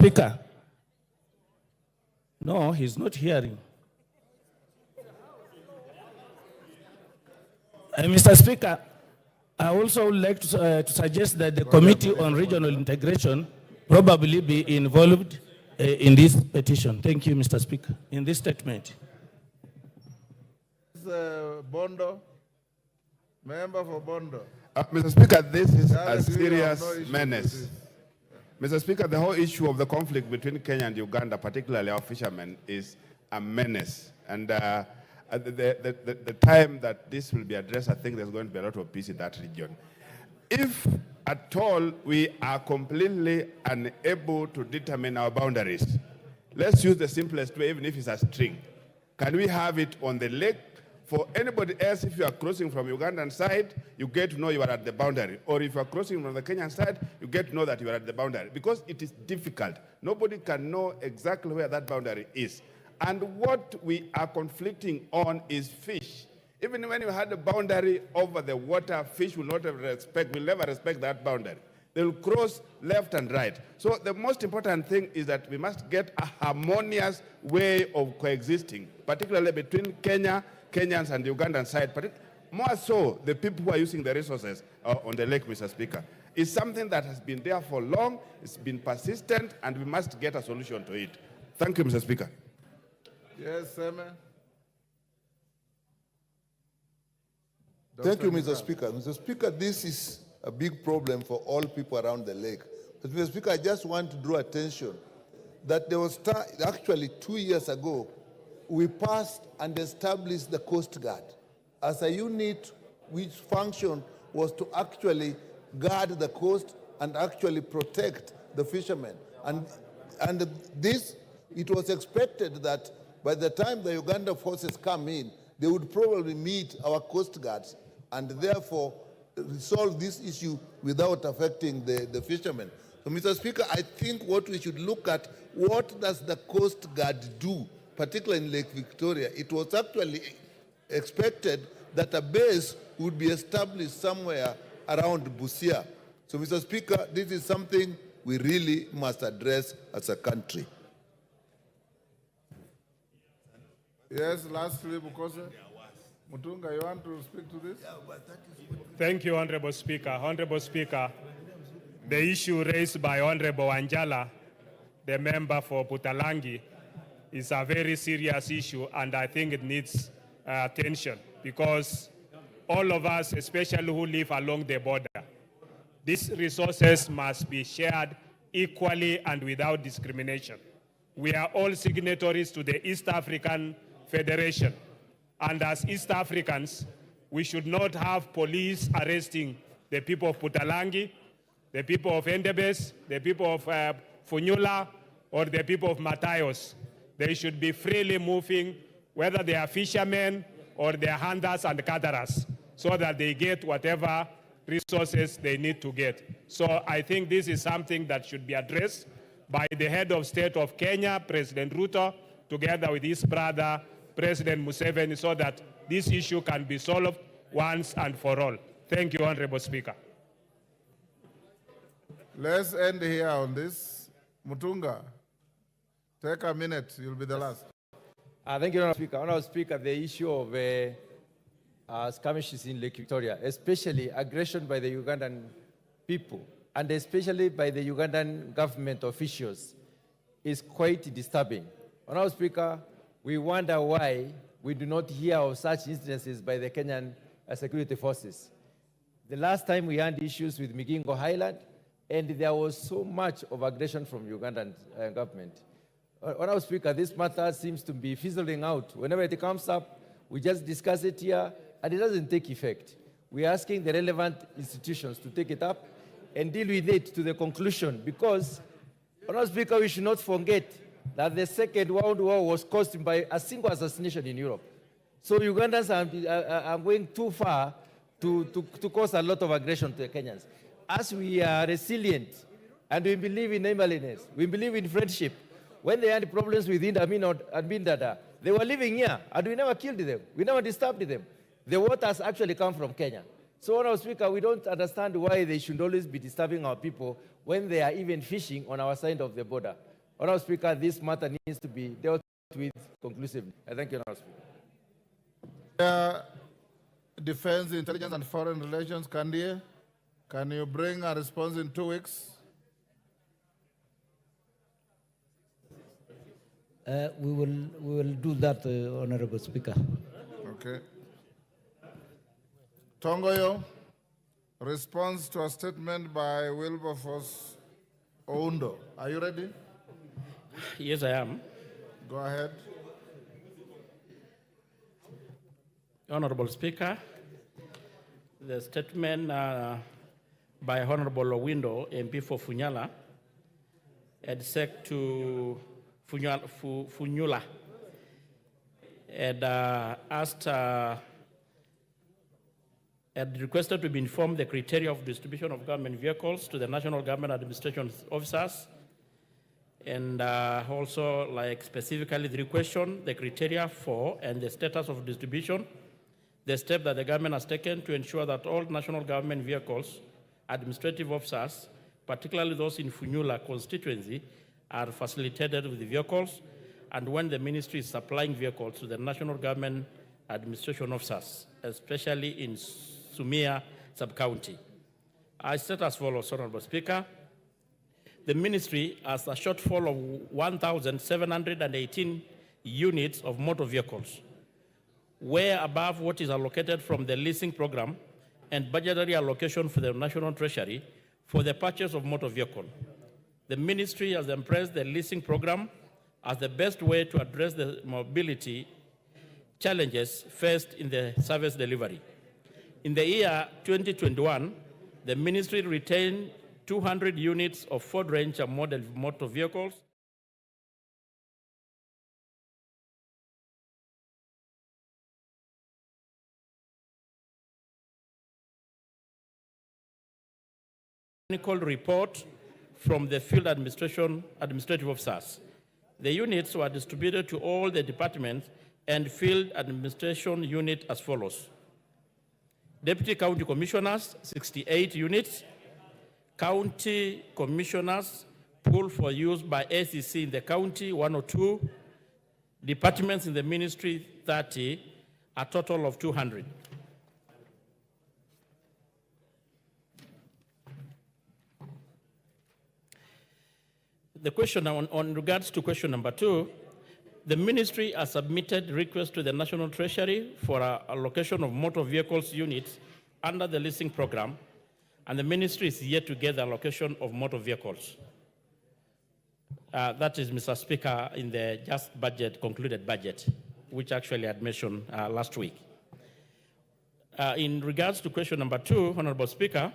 Speaker. No, he's not hearing. Mr. Speaker, I also would like to suggest that the Committee on Regional Integration probably be involved in this petition. Thank you, Mr. Speaker, in this statement. Bondo, member for Bondo. Mr. Speaker, this is a serious menace. Mr. Speaker, the whole issue of the conflict between Kenya and Uganda, particularly our fishermen, is a menace. And the time that this will be addressed, I think there's going to be a lot of peace in that region. If at all we are completely unable to determine our boundaries, let's use the simplest way, even if it's a string. Can we have it on the lake? For anybody else, if you are crossing from Ugandan side, you get to know you are at the boundary. Or if you are crossing from the Kenyan side, you get to know that you are at the boundary. Because it is difficult. Nobody can know exactly where that boundary is. And what we are conflicting on is fish. Even when you had a boundary over the water, fish will never respect that boundary. They will cross left and right. So the most important thing is that we must get a harmonious way of coexisting, particularly between Kenyans and the Ugandan side, but more so the people who are using the resources on the lake, Mr. Speaker. It's something that has been there for long, it's been persistent, and we must get a solution to it. Thank you, Mr. Speaker. Yes, Seme. Thank you, Mr. Speaker. Mr. Speaker, this is a big problem for all people around the lake. But Mr. Speaker, I just want to draw attention that there was actually 2 years ago, we passed and established the Coast Guard as a unit which function was to actually guard the coast and actually protect the fishermen. And this, it was expected that by the time the Uganda forces come in, they would probably meet our Coast Guards and therefore resolve this issue without affecting the fishermen. So, Mr. Speaker, I think what we should look at, what does the Coast Guard do, particularly in Lake Victoria? It was actually expected that a base would be established somewhere around Busia. So, Mr. Speaker, this is something we really must address as a country. Yes, lastly, Bukose. Mutunga, you want to speak to this? Thank you, Honorable Speaker. Honorable Speaker, the issue raised by Honorable Wanjala, the member for Budalangi, is a very serious issue, and I think it needs attention because all of us, especially who live along the border, these resources must be shared equally and without discrimination. We are all signatories to the East African Federation, and as East Africans, we should not have police arresting the people of Budalangi, the people of Endebess, the people of Funyula, or the people of Matayos. They should be freely moving, whether they are fishermen or they are hunters and gatherers, so that they get whatever resources they need to get. So I think this is something that should be addressed by the head of state of Kenya, President Ruto, together with his brother, President Museveni, so that this issue can be solved once and for all. Thank you, Honorable Speaker. Let's end here on this. Mutunga, take a minute. You'll be the last. Thank you, Honorable Speaker. Honorable Speaker, the issue of skirmishes in Lake Victoria, especially aggression by the Ugandan people, and especially by the Ugandan government officials, is quite disturbing. Honorable Speaker, we wonder why we do not hear of such instances by the Kenyan security forces. The last time we had issues with Migingo Highland, and there was so much of aggression from Ugandan government. Honorable Speaker, this matter seems to be fizzling out. Whenever it comes up, we just discuss it here, and it doesn't take effect. We're asking the relevant institutions to take it up and deal with it to the conclusion, because, Honorable Speaker, we should not forget that the Second World War was caused by a single assassination in Europe. So Ugandans are going too far to cause a lot of aggression to the Kenyans. As we are resilient and we believe in neighborliness, we believe in friendship, when they had problems with Idi Amin and Bin Dada, they were living here and we never killed them. We never disturbed them. The waters actually come from Kenya. So, Honorable Speaker, we don't understand why they should always be disturbing our people when they are even fishing on our side of the border. Honorable Speaker, this matter needs to be dealt with conclusively. I thank you, Honorable Speaker. Defense, Intelligence and Foreign Relations, Kandie, can you bring a response in 2 weeks? We will do that, Honorable Speaker. Okay. Tongoyo, response to a statement by Wilberforce Oundo. Are you ready? Yes, I am. Go ahead. Honorable Speaker, the statement by Honorable Owindo, MP for Funyala, had said to Funyula, had asked, had requested to be informed the criteria of distribution of government vehicles to the National Government Administration officers, and also like specifically the question, the criteria for and the status of distribution, the step that the government has taken to ensure that all national government vehicles, administrative officers, particularly those in Funyula constituency, are facilitated with the vehicles, and when the ministry is supplying vehicles to the national government administration officers, especially in Sumia sub-county. I state as follows, Honorable Speaker. The ministry has a shortfall of 1,718 units of motor vehicles, way above what is allocated from the leasing program and budgetary allocation for the National Treasury for the purchase of motor vehicle. The ministry has embraced the leasing program as the best way to address the mobility challenges faced in the service delivery. In the year 2021, the ministry retained 200 units of Ford Ranger model motor vehicles, report from the field administrative officers. The units were distributed to all the departments and field administration unit as follows. Deputy County Commissioners, 68 units. County Commissioners, pool for use by ACC in the county, 102. Departments in the ministry, 30, a total of 200. The question on regards to question number 2, the ministry has submitted requests to the National Treasury for allocation of motor vehicles units under the leasing program, and the ministry is yet to get the allocation of motor vehicles. That is, Mr. Speaker, in the just budget, concluded budget, which actually I had mentioned last week. In regards to question number 2, Honorable Speaker,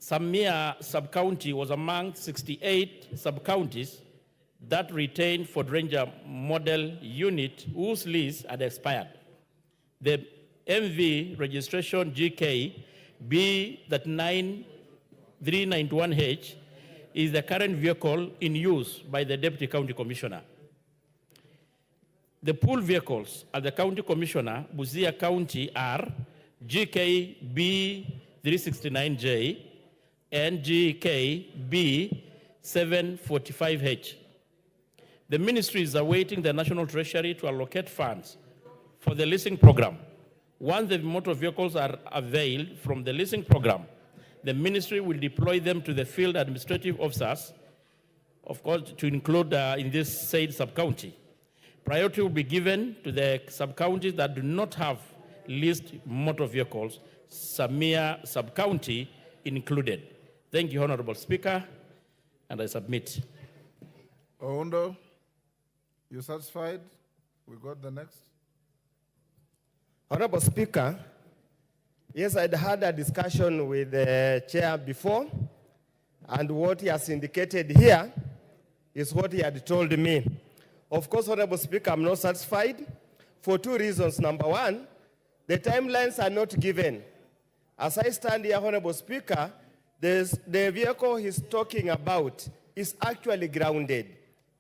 Sumia sub-county was among 68 sub-counties that retained Ford Ranger model unit whose lease had expired. The MV registration GK B391H is the current vehicle in use by the Deputy County Commissioner. The pool vehicles at the County Commissioner, Busia County, are GK B369J and GK B745H. The ministry is awaiting the National Treasury to allocate funds for the leasing program. Once the motor vehicles are availed from the leasing program, the ministry will deploy them to the field administrative officers, of course, to include in this said sub-county. Priority will be given to the sub-counties that do not have leased motor vehicles, Sumia sub-county included. Thank you, Honorable Speaker, and I submit. Oundo, you satisfied? We got the next. Honorable Speaker, yes, I'd had a discussion with the chair before, and what he has indicated here is what he had told me. Of course, Honorable Speaker, I'm not satisfied for 2 reasons. Number 1, the timelines are not given. As I stand here, Honorable Speaker, the vehicle he's talking about is actually grounded.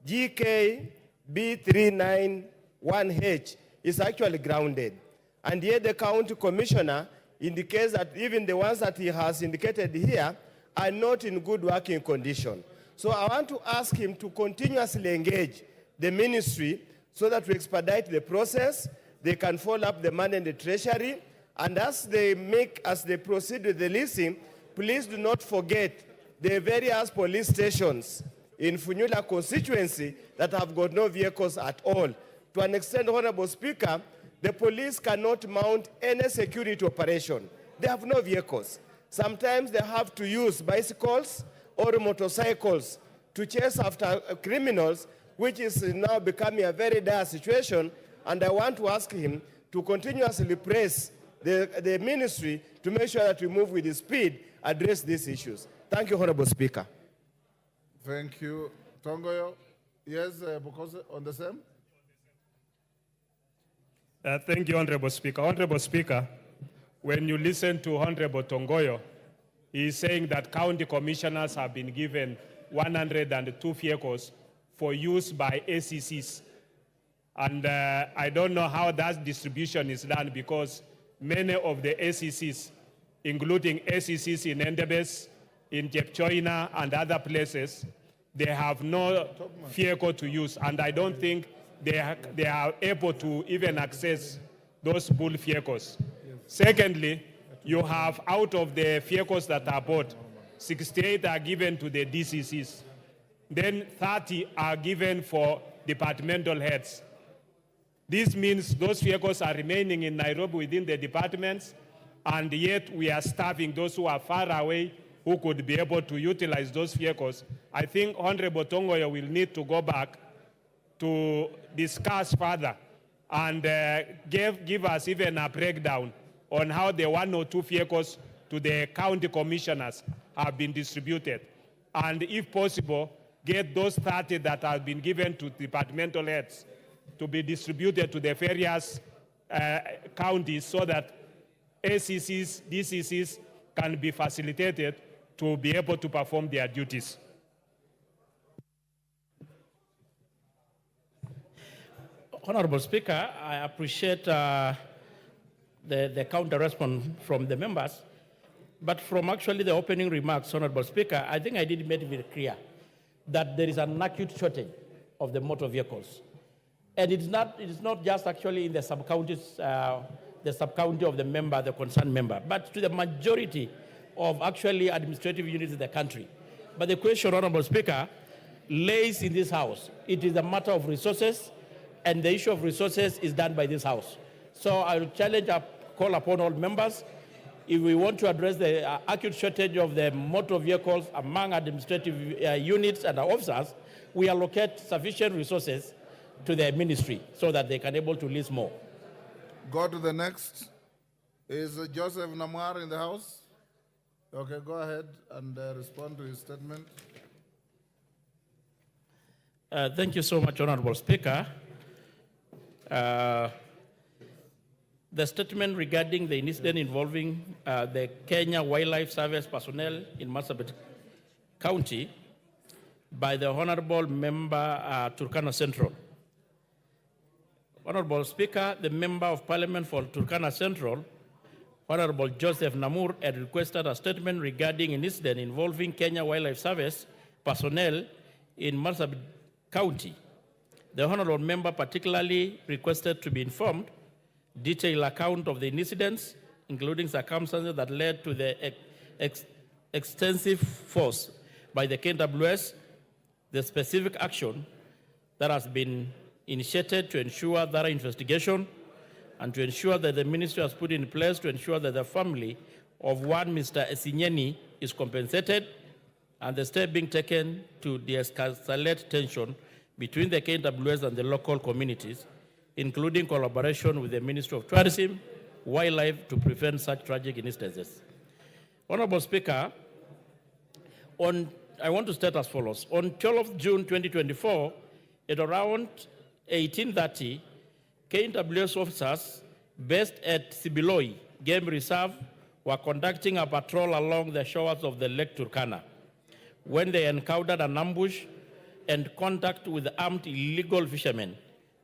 GK B391H is actually grounded. And yet the county commissioner indicates that even the ones that he has indicated here are not in good working condition. So I want to ask him to continuously engage the ministry so that we expedite the process. They can follow up the money in the treasury. And as they proceed with the leasing, please do not forget the various police stations in Funyula constituency that have got no vehicles at all. To an extent, Honorable Speaker, the police cannot mount any security operation. They have no vehicles. Sometimes they have to use bicycles or motorcycles to chase after criminals, which is now becoming a very dire situation. And I want to ask him to continuously press the ministry to make sure that we move with speed, address these issues. Thank you, Honorable Speaker. Thank you. Tongoyo? Yes, because on the same? Thank you, Honorable Speaker. Honorable Speaker, when you listen to Honorable Tongoyo, he is saying that county commissioners have been given 102 vehicles for use by ACCs. And I don't know how that distribution is done because many of the ACCs, including ACCs in Endebess, in Jepchoina, and other places, they have no vehicle to use. And I don't think they are able to even access those bull vehicles. Secondly, you have out of the vehicles that are bought, 68 are given to the DCCs. Then 30 are given for departmental heads. This means those vehicles are remaining in Nairobi within the departments, and yet we are starving those who are far away who could be able to utilize those vehicles. I think Honorable Tongoyo will need to go back to discuss further and give us even a breakdown on how the 102 vehicles to the county commissioners have been distributed. And if possible, get those 30 that have been given to departmental heads to be distributed to the various counties so that ACCs, DCCs can be facilitated to be able to perform their duties. Honorable Speaker, I appreciate the counter response from the members, but from actually the opening remarks, Honorable Speaker, I think I did make it very clear that there is an acute shortage of the motor vehicles. And it is not just actually in the sub-counties, the sub-county of the member, the concerned member, but to the majority of actually administrative units in the country. But the question, Honorable Speaker, lays in this House. It is a matter of resources, and the issue of resources is done by this House. So I will challenge, call upon all members, if we want to address the acute shortage of the motor vehicles among administrative units and officers, we allocate sufficient resources to the ministry so that they can able to lease more. Go to the next. Is Joseph Namwar in the House? Okay, go ahead and respond to his statement. Thank you so much, Honorable Speaker. The statement regarding the incident involving the Kenya Wildlife Service personnel in Marsabit County by the Honorable Member Turkana Central. Honorable Speaker, the Member of Parliament for Turkana Central, Honorable Joseph Namur, had requested a statement regarding an incident involving Kenya Wildlife Service personnel in Marsabit County. The Honorable Member particularly requested to be informed detailed account of the incidents, including circumstances that led to the extensive force by the KWS, the specific action that has been initiated to ensure thorough investigation and to ensure that the ministry has put in place to ensure that the family of one Mr. Esinyeni is compensated and the step being taken to de-escalate tension between the KWS and the local communities, including collaboration with the Ministry of Tourism, Wildlife to prevent such tragic instances. Honorable Speaker, I want to state as follows. On 12th June 2024, at around 18:30, KWS officers based at Sibiloi Game Reserve were conducting a patrol along the shores of the Lake Turkana when they encountered an ambush and contact with armed illegal fishermen,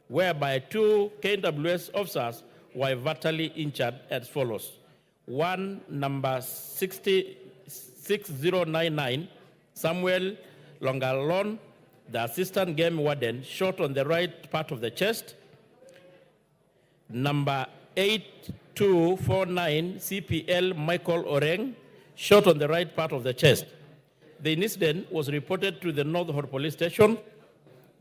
whereby 2 KWS officers were fatally injured as follows. One, number 6099, Samuel Longalon, the assistant game warden, shot on the right part of the chest. Number 8249 CPL Michael Oreng, shot on the right part of the chest. The incident was reported to the North Hor Police Station.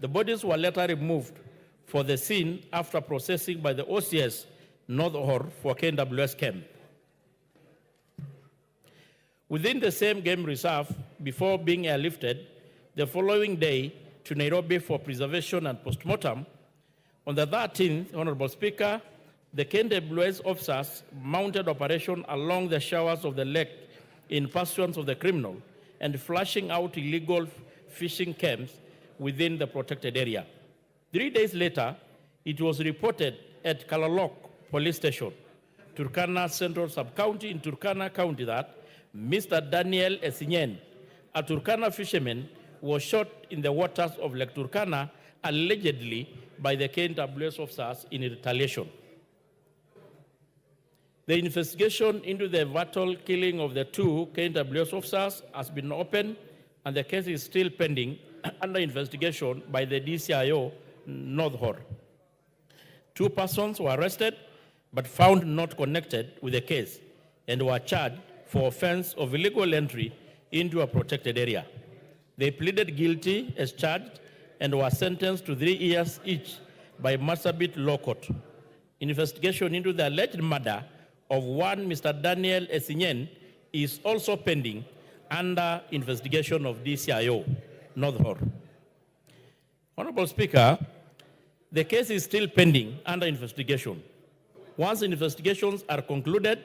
The bodies were later removed for the scene after processing by the OCS North Hor for KWS camp. Within the same game reserve, before being airlifted the following day to Nairobi for preservation and postmortem, on the 13th, Honorable Speaker, the KWS officers mounted operation along the shores of the lake in pursuance of the criminal and flushing out illegal fishing camps within the protected area. 3 days later, it was reported at Kalalok Police Station, Turkana Central Sub-County in Turkana County that Mr. Daniel Esinyen, a Turkana fisherman, was shot in the waters of Lake Turkana, allegedly by the KWS officers in retaliation. The investigation into the fatal killing of the two KWS officers has been opened, and the case is still pending under investigation by the DCIO North Hor. 2 persons were arrested but found not connected with the case and were charged for offense of illegal entry into a protected area. They pleaded guilty as charged and were sentenced to 3 years each by Marsabit Law Court. Investigation into the alleged murder of one Mr. Daniel Esinyen is also pending under investigation of DCIO North Hor. Honorable Speaker, the case is still pending under investigation. Once investigations are concluded,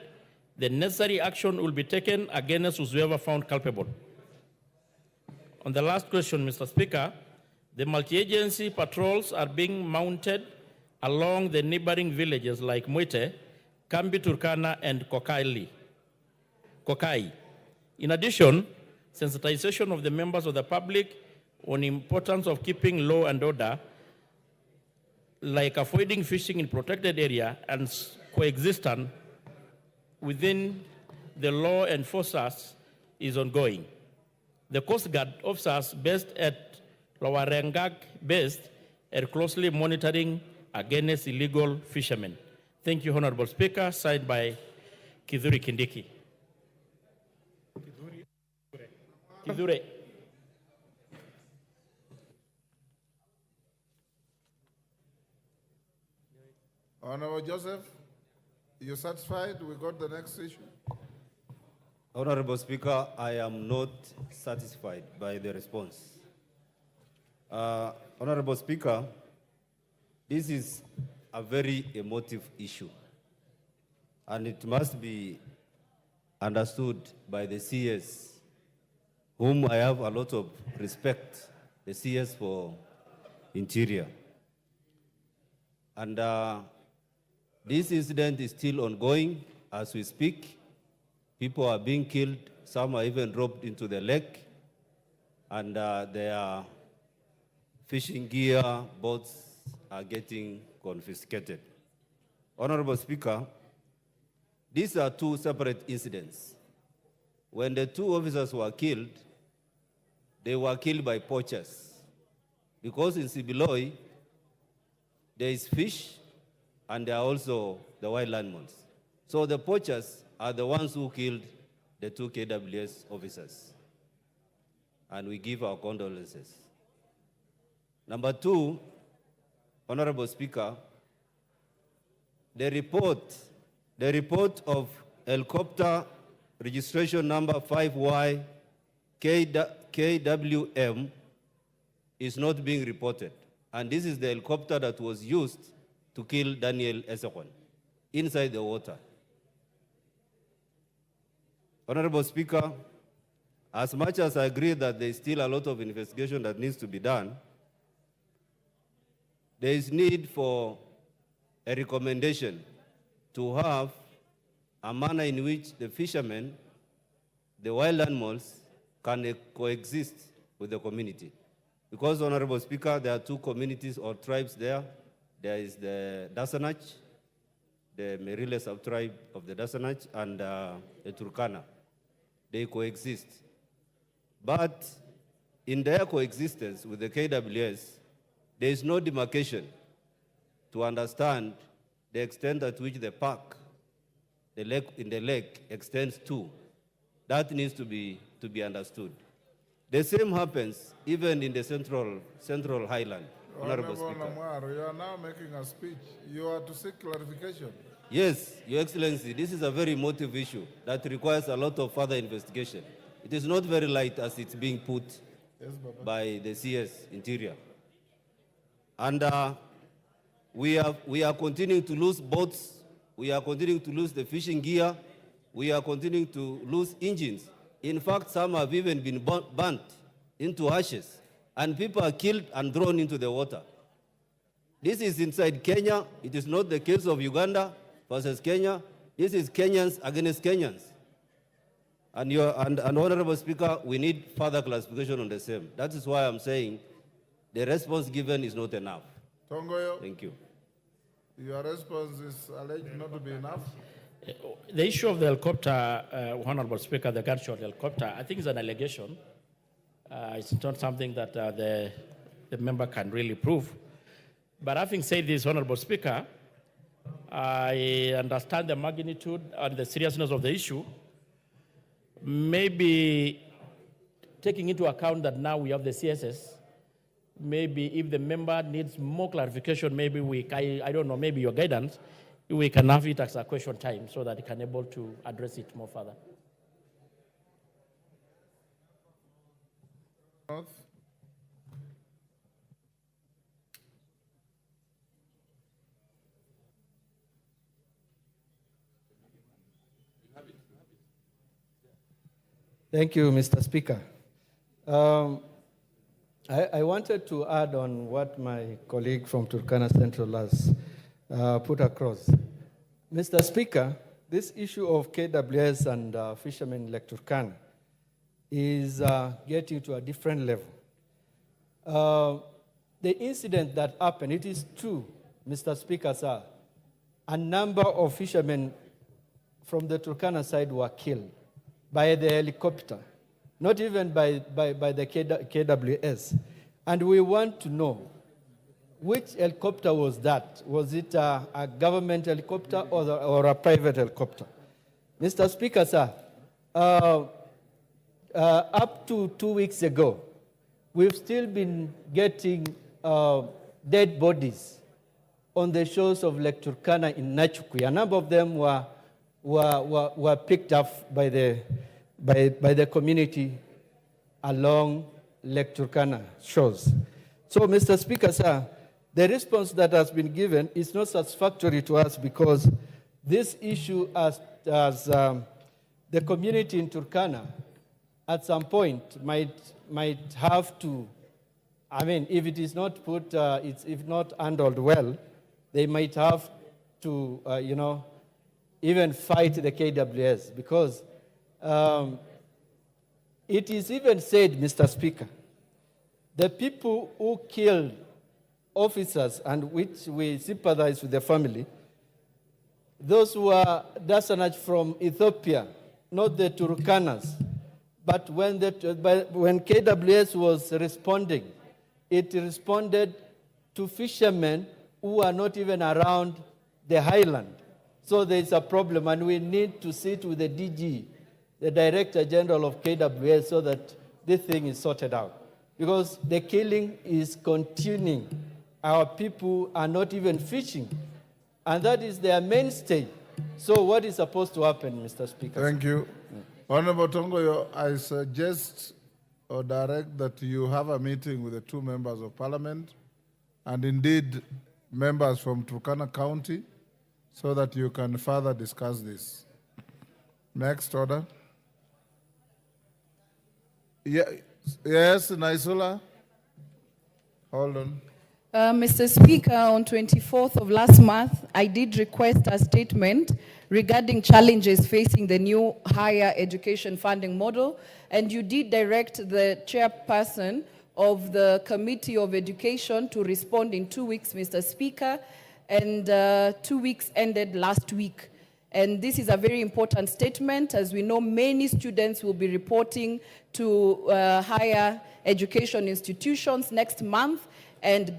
the necessary action will be taken against whoever found culpable. On the last question, Mr. Speaker, the multi-agency patrols are being mounted along the neighboring villages like Mwite, Kambi Turkana, and Kokai. In addition, sensitization of the members of the public on the importance of keeping law and order, like avoiding fishing in protected area and coexistence within the law enforcers, is ongoing. The Coast Guard officers based at Lower Rengag are closely monitoring against illegal fishermen. Thank you, Honorable Speaker. Signed by Kidhuri Kindiki. Kidhure. Honorable Joseph, you satisfied? We got the next issue. Honorable Speaker, I am not satisfied by the response. Honorable Speaker, this is a very emotive issue, and it must be understood by the CS, whom I have a lot of respect, the CS for Interior. And this incident is still ongoing as we speak. People are being killed, some are even dropped into the lake, and their fishing gear, boats are getting confiscated. Honorable Speaker, these are 2 separate incidents. When the 2 officers were killed, they were killed by poachers. Because in Sibiloi, there is fish and there are also the wild animals. So the poachers are the ones who killed the 2 KWS officers. And we give our condolences. Number 2, Honorable Speaker, the report of helicopter registration number 5Y KWM is not being reported. And this is the helicopter that was used to kill Daniel Esekon inside the water. Honorable Speaker, as much as I agree that there is still a lot of investigation that needs to be done, there is need for a recommendation to have a manner in which the fishermen, the wild animals, can coexist with the community. Because, Honorable Speaker, there are 2 communities or tribes there. There is the Dasanach, the Merile sub-tribe of the Dasanach, and the Turkana. They coexist. But in their coexistence with the KWS, there is no demarcation to understand the extent at which the park, the lake in the lake extends to. That needs to be understood. The same happens even in the central highland, Honorable Honorable Speaker. Namwar, you are now making a speech. You are to seek clarification. Yes, Your Excellency, this is a very emotive issue that requires a lot of further investigation. It is not very light as it's being put Yes, Baba. by the CS Interior. And we are continuing to lose boats, we are continuing to lose the fishing gear, we are continuing to lose engines. In fact, some have even been burnt into ashes, and people are killed and thrown into the water. This is inside Kenya. It is not the case of Uganda versus Kenya. This is Kenyans against Kenyans. And Honorable Speaker, we need further clarification on the same. That is why I'm saying the response given is not enough. Tongoyo, Thank you. your response is alleged not to be enough. The issue of the helicopter, Honorable Speaker, the gunshot helicopter, I think is an allegation. It's not something that the member can really prove. But having said this, Honorable Speaker, I understand the magnitude and the seriousness of the issue. Maybe taking into account that now we have the CSS, maybe if the member needs more clarification, maybe I don't know, maybe your guidance, we can have it as a question time so that he can able to address it more further. Thank you, Mr. Speaker. I wanted to add on what my colleague from Turkana Central has put across. Mr. Speaker, this issue of KWS and fishermen in Lake Turkana is getting to a different level. The incident that happened, it is true, Mr. Speaker, sir, a number of fishermen from the Turkana side were killed by the helicopter, not even by the KWS. And we want to know, which helicopter was that? Was it a government helicopter or a private helicopter? Mr. Speaker, sir, up to 2 weeks ago, we've still been getting dead bodies on the shores of Lake Turkana in Nachukui. A number of them were picked up by the community along Lake Turkana shores. So, Mr. Speaker, sir, the response that has been given is not satisfactory to us because this issue as the community in Turkana at some point might have to, I mean, if it is not put, if not handled well, they might have to, even fight the KWS because it is even said, Mr. Speaker, the people who killed officers and which we sympathize with the family, those who are Dasanaj from Ethiopia, not the Turkanas, but when KWS was responding, it responded to fishermen who are not even around the highland. So there's a problem, and we need to sit with the DG, the Director General of KWS, so that this thing is sorted out. Because the killing is continuing. Our people are not even fishing, and that is their mainstay. So what is supposed to happen, Mr. Speaker? Thank you. Honorable Tongoyo, I suggest or direct that you have a meeting with the two members of parliament and indeed members from Turkana County so that you can further discuss this. Next order. Yes, Naisula. Hold on. Mr. Speaker, on 24th of last month, I did request a statement regarding challenges facing the new higher education funding model, and you did direct the chairperson of the Committee of Education to respond in 2 weeks, Mr. Speaker, and 2 weeks ended last week. And this is a very important statement. As we know, many students will be reporting to higher education institutions next month, and